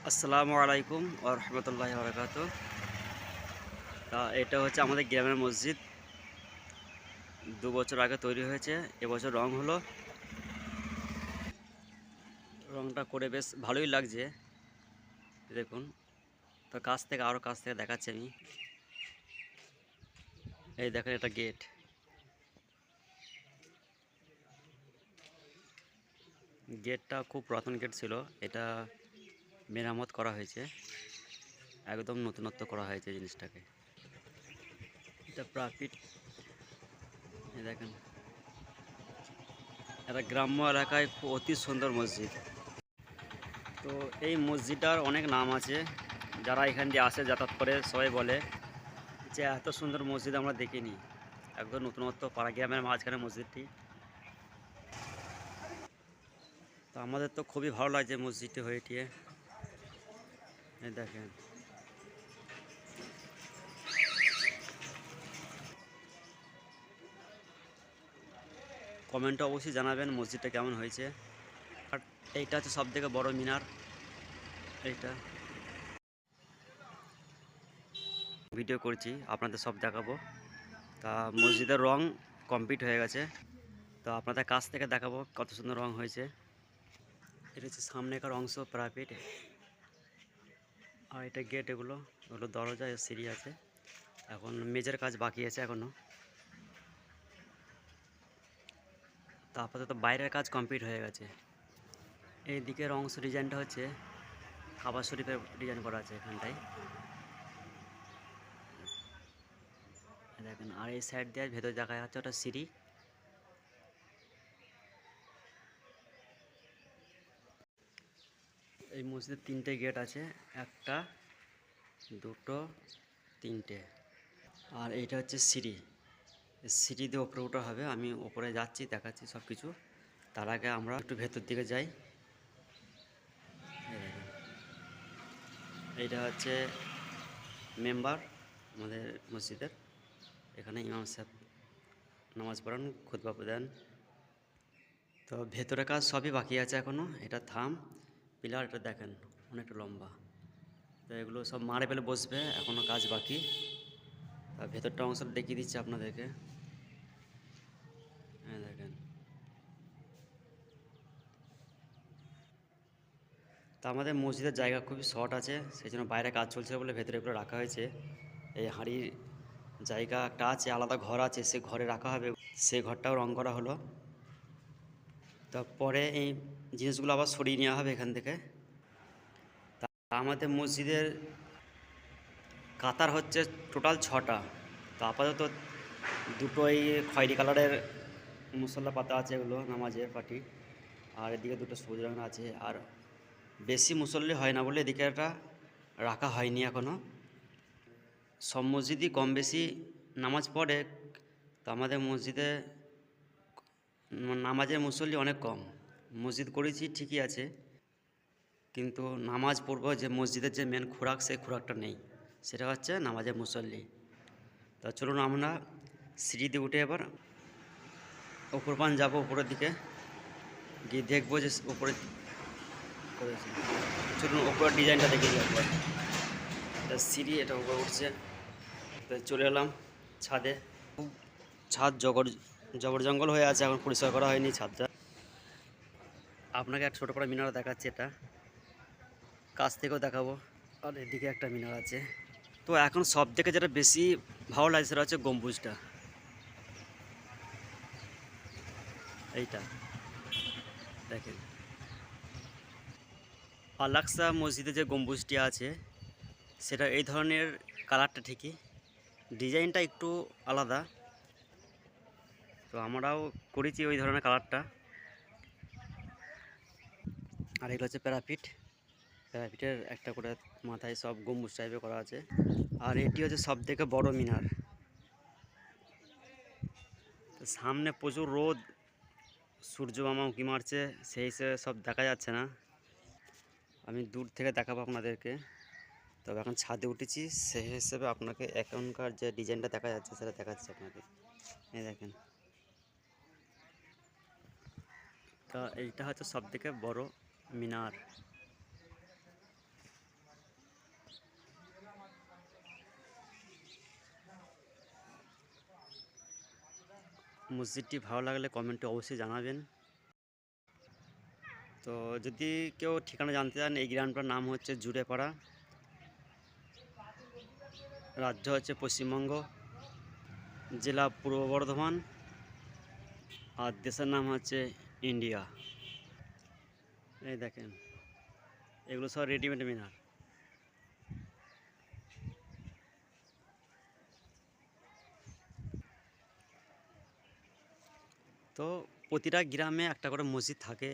আসসালামু আলাইকুম ওয়া রাহমাতুল্লাহি ওয়া বারাকাতুহু। এটা হচ্ছে আমাদের গ্রামের মসজিদ। ২ বছর আগে তৈরি হয়েছে। এবছর রং হলো। রংটা করে বেশ ভালোই লাগছে। দেখুন। আরো কাছ থেকে দেখাচ্ছি আমি। এই দেখেন, এটা গেট। গেটটা খুব পুরাতন গেট ছিল। এটা মেরামত করা হয়েছে। একদম নতুনত্ব করা হয়েছে জিনিসটাকে। এটা প্রাকৃতিক। এই দেখেন, এটা গ্রাম্য এলাকায় অতি সুন্দর মসজিদ। তো এই মসজিদটার অনেক নাম আছে। যারা এখান দিয়ে আসে, যাতায়াত করে, সবাই বলে যে এত সুন্দর মসজিদ আমরা দেখিনি। একদম নতুনত্ব, পাড়া গ্রামের মাঝখানে মসজিদটি। তো আমাদের তো খুবই ভালো লাগছে মসজিদটি হয়ে টিয়ে। এই দেখেন, কমেন্টে অবশ্যই জানাবেন মসজিদটা কেমন হয়েছে। আর এইটা হচ্ছে সব থেকে বড় মিনার। এইটা ভিডিও করছি, আপনাদের সব দেখাবো। তা মসজিদের রং কমপ্লিট হয়ে গেছে। তো আপনাদের কাছ থেকে দেখাবো কত সুন্দর রং হয়েছে। এটা হচ্ছে সামনেকার অংশ, প্রাইভেট। আর এটা গেট, এগুলো দরজা, সিঁড়ি আছে। এখন মেঝের কাজ বাকি আছে এখনো। তা আপাতত বাইরের কাজ কমপ্লিট হয়ে গেছে। এই দিকের অংশ ডিজাইনটা হচ্ছে কাবা শরীফের ডিজাইন করা আছে এখানটায়, দেখেন। আর এই সাইড দিয়ে ভেতরে দেখা যাচ্ছে ওটা সিঁড়ি। এই মসজিদের 3টে গেট আছে। একটা, দুটো, 3টে। আর এইটা হচ্ছে সিঁড়ি। সিঁড়ি দিয়ে ওপরে ওঠা হবে। আমি ওপরে যাচ্ছি, দেখাচ্ছি সব কিছু। তার আগে আমরা একটু ভেতর দিকে যাই। এই দেখেন, এইটা হচ্ছে মেম্বার আমাদের মসজিদের। এখানে ইমাম সাহেব নামাজ পড়ান, খুতবা দেন। তো ভেতরে কাজ সবই বাকি আছে এখনও। এটা থাম পিলার, এটা দেখেন অনেকটা লম্বা। তো এগুলো সব মার্বেল বসবে, এখনও কাজ বাকি। তা ভেতরটা অংশ দেখিয়ে দিচ্ছি আপনাদেরকে। হ্যাঁ দেখেন। তা আমাদের মসজিদের জায়গা খুবই শর্ট আছে, সেই জন্য বাইরে কাজ চলছে বলে ভেতরে এগুলো রাখা হয়েছে। এই হাঁড়ির জায়গা একটা আছে, আলাদা ঘর আছে, সে ঘরে রাখা হবে। সেই ঘরটাও রং করা হলো। তারপরে এই জিনিসগুলো আবার সরিয়ে নেওয়া হবে এখান থেকে। তা আমাদের মসজিদের কাতার হচ্ছে টোটাল 6টা। তো আপাতত দুটোই খয়েরি কালারের মুসল্লা পাতা আছে, এগুলো নামাজের পাটি। আর এদিকে দুটো সবুজ রঙের আছে। আর বেশি মুসল্লি হয় না বলে এদিকে এটা রাখা হয়নি এখনও। সব মসজিদই কম বেশি নামাজ পড়ে। তো আমাদের মসজিদে নামাজের মুসল্লি অনেক কম। মসজিদ করেছি ঠিকই আছে, কিন্তু নামাজ পড়ব যে মসজিদের যে মেন খোরাক, সেই খোরাকটা নেই। সেটা হচ্ছে নামাজের মুসল্লি। তা চলুন আমরা সিঁড়ি দিয়ে উঠে এবার ওপর পান যাবো, উপরের দিকে গিয়ে দেখবো যে উপরে করেছে। চলুন উপরের ডিজাইনটা দেখে নিই একবার। এটা সিঁড়ি, এটা উপরে উঠছে। তো চলে এলাম ছাদে। ছাদ জবর জঙ্গল হয়ে আছে, এখন পরিষ্কার করা হয়নি ছাদটা। আপনাকে এক ছোটো করে মিনার দেখাচ্ছি, এটা কাছ থেকেও দেখাবো। আর এদিকে একটা মিনার আছে। তো এখন সব থেকে যেটা বেশি ভালো লাগছে সেটা হচ্ছে গম্বুজটা। এইটা দেখেন, আল-আকসা মসজিদে যে গম্বুজটি আছে সেটা এই ধরনের কালারটা ঠিকই, ডিজাইনটা একটু আলাদা। তো আমরাও করেছি ওই ধরনের কালারটা। আর এগুলো হচ্ছে প্যারাপিট। প্যারাপিটের একটা করে মাথায় সব গম্বুজ টাইপের করা আছে। আর এটি হচ্ছে সব থেকে বড় মিনার। তো সামনে প্রচুর রোদ, সূর্য মামা উঁকি মারছে, সেই হিসেবে সব দেখা যাচ্ছে না। আমি দূর থেকে দেখাবো আপনাদেরকে। তবে এখন ছাদে উঠেছি, সেই হিসেবে আপনাকে এখনকার যে ডিজাইনটা দেখা যাচ্ছে সেটা দেখাচ্ছি আপনাকে। এই দেখেন। তা এইটা হচ্ছে সব থেকে বড় মিনার। মসজিদটি ভালো লাগলে কমেন্টে অবশ্যই জানাবেন। তো যদি কেউ ঠিকানা জানতে চান, এই গ্রামটার নাম হচ্ছে জুড়েপাড়া, রাজ্য হচ্ছে পশ্চিমবঙ্গ, জেলা পূর্ব বর্ধমান, আর দেশের নাম হচ্ছে ইন্ডিয়া। এই দেখেন, এগুলো সব রেডিমেড মিনার। তো প্রতিটা গ্রামে একটা করে মসজিদ থাকে,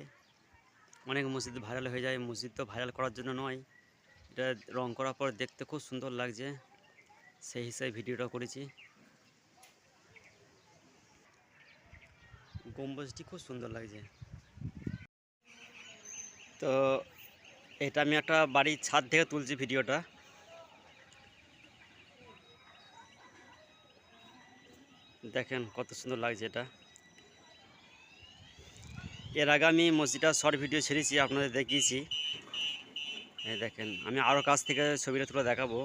অনেক মসজিদ ভাইরাল হয়ে যায়। মসজিদ তো ভাইরাল করার জন্য নয়, এটা রং করার পর দেখতে খুব সুন্দর লাগছে, সেই হিসাবে ভিডিওটা করেছি। গম্বুজটি খুব সুন্দর লাগছে। তো এটা আমি একটা বাড়ির ছাদ থেকে তুলছি ভিডিওটা। দেখেন কত সুন্দর লাগছে এটা। এর আগে আমি মসজিদটা শর্ট ভিডিও ছেড়েছি, আপনাদের দেখিয়েছি। এই দেখেন, আমি আরও কাছ থেকে ছবিটা তুলে দেখাবো।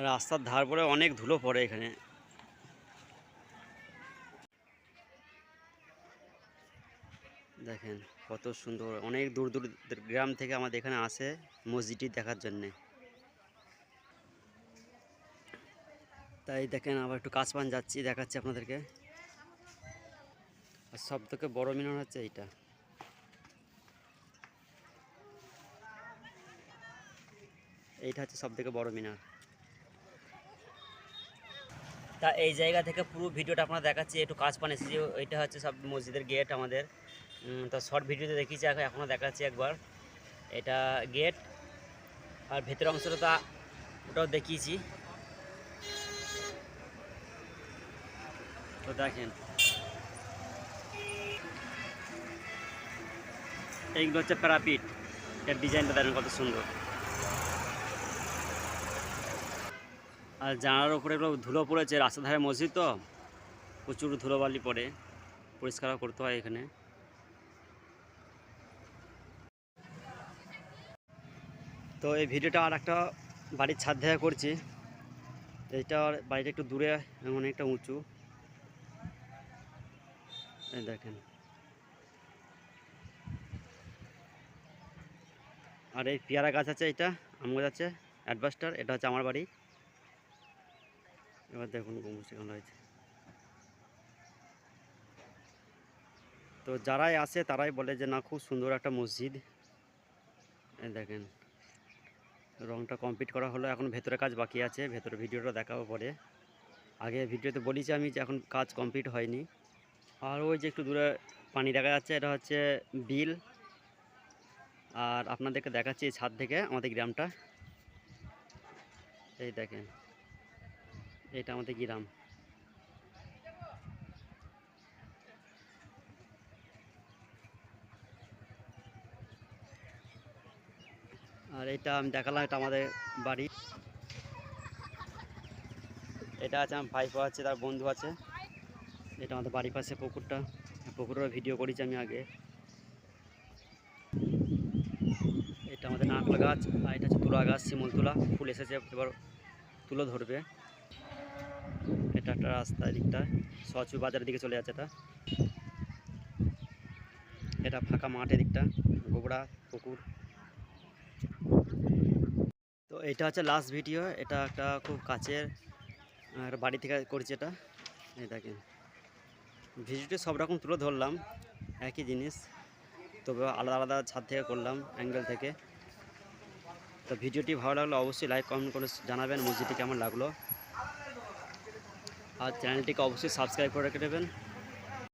রাস্তার ধার পরে অনেক ধুলো পড়ে এখানে। দেখেন কত সুন্দর, অনেক দূর দূর গ্রাম থেকে আমাদের এখানে আসে মসজিদটি দেখার জন্যে। তাই দেখেন, আবার একটু কাছ পান যাচ্ছি, দেখাচ্ছি আপনাদেরকে। আর সব থেকে বড় মিনার হচ্ছে এইটা। এইটা হচ্ছে সব থেকে বড় মিনার। তা এই জায়গা থেকে পুরো ভিডিওটা আপনারা দেখাচ্ছি, একটু কাজ পান এসেছি। এইটা হচ্ছে সব মসজিদের গেট আমাদের। তা শর্ট ভিডিওতে দেখিয়েছি, এখনও দেখাচ্ছি একবার। এটা গেট, আর ভেতরের অংশটা তা ওটাও দেখিয়েছি। তো দেখেন, এইগুলো হচ্ছে প্যারাপিট, এর ডিজাইনটা দেখেন কত সুন্দর। আর জানালার উপরে এগুলো ধুলো পড়েছে, রাস্তার ধারে মসজিদ তো প্রচুর ধুলোবালি পড়ে, পরিষ্কার করতে হয় এখানে। তো এই ভিডিওটা আর একটা বাড়ির ছাদ থেকে করছি। এইটা বাড়িটা একটু দূরে, অনেকটা উঁচু। এই দেখেন, আর এই পেয়ারা গাছ আছে, এটা আম গাছ আছে, অ্যাডভাস্টার, এটা হচ্ছে আমার বাড়ি। এবার দেখুন গম্বুজ কেমন হয়েছে। তো যারাই আসে তারাই বলে যে না, খুব সুন্দর একটা মসজিদ। এই দেখেন, রংটা কমপ্লিট করা হলো, এখন ভেতরে কাজ বাকি আছে, ভেতরে ভিডিওটা দেখাবো পরে। আগে ভিডিওতে বলেছি আমি যে এখন কাজ কমপ্লিট হয়নি। আর ওই যে একটু দূরে পানি দেখা যাচ্ছে, এটা হচ্ছে বিল। আর আপনাদেরকে দেখাচ্ছি এই ছাদ থেকে আমাদের গ্রামটা। এই দেখেন, এটা আমাদের গ্রাম। আর এটা আমি দেখালাম, এটা আমাদের বাড়ি। এটা আছে আমার ভাইপো আছে, তার বন্ধু আছে। এটা আমাদের বাড়ির পাশে পুকুরটা, পুকুরের ভিডিও করেছি আমি আগে। এটা আমাদের নারকেল গাছ, আর এটা হচ্ছে তুলা গাছ, শিমুল তুলা, ফুল এসেছে, এবার তুলো ধরবে। এটা একটা রাস্তা, দিকটা সচু বাজারের দিকে চলে যাচ্ছে। এটা ফাঁকা মাঠ, এদিকটা গোবরা পুকুর। তো এটা হচ্ছে লাস্ট ভিডিও, এটা একটা খুব কাছের বাড়ি থেকে করছি এটা। এই দেখেন, ভিডিওটি সব রকম তুলে ধরলাম, একই জিনিস, তবে আলাদা আলাদা ছাদ থেকে করলাম, অ্যাঙ্গেল থেকে। তো ভিডিওটি ভালো লাগলো অবশ্যই লাইক কমেন্ট করে জানাবেন মসজিদটি কেমন লাগলো, আর চ্যানেলটিকে অবশ্যই সাবস্ক্রাইব করে রেখে দেবেন।